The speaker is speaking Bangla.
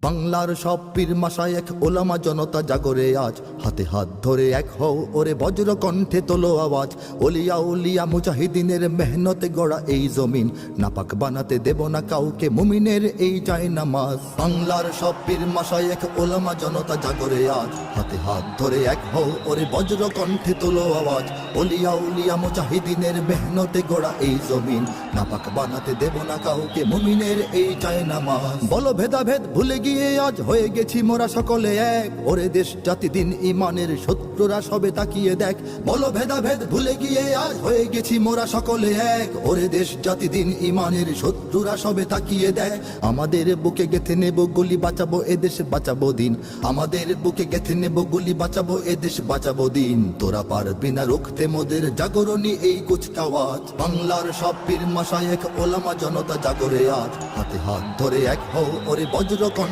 বাংলার সব পীর মাশায়েখ ওলামা জনতা জাগরে আজ, হাতে হাত ধরে এক হও ওরে বজ্র কণ্ঠে তোলো আওয়াজ। ওলিয়া উলিয়া মুজাহিদিনের মেহনতে গড়া এই জমিন, নাপাক বানাতে দেব না কাউকে মুমিনের এই চাই নামাজ। বাংলার সব পীর মাশায়েখ ওলামা জনতা জাগরে আজ, হাতে হাত ধরে এক হও ওরে বজ্র কণ্ঠে তোলো আওয়াজ। ওলিয়া উলিয়া মুজাহিদিনের মেহনতে গড়া এই জমিন, নাপাক বানাতে দেব না কাউকে মুমিনের এই চাই নামাজ। বলো ভেদাভেদ ভুলে গিয়ে আজ হয়ে গেছি মোরা সকলে এক, ওরে দেশ জাতি দিন ইমানের শত্রুরা সবে তাকিয়ে দেখ। বলো ভেদাভেদ ভুলে গিয়ে আজ হয়ে গেছি মোরা সকলে এক, ওরে দেশ জাতি দিন ইমানের শত্রুরা সবে তাকিয়ে দেখ। আমাদের বুকে গেথে নেব গুলি, বাঁচাবো এদেশ বাঁচাবো দিন। আমাদের বুকে গেথে নেব গুলি, বাঁচাবো এদেশ বাঁচাবো দিন। তোরা পারবি না রুখতে মোদের জাগরণী এই কুচকাওয়াজ। বাংলার সব পীর মাশায়েখ ওলামা জনতা জাগরে আজ, হাতে হাত ধরে এক হও ওরে বজ্র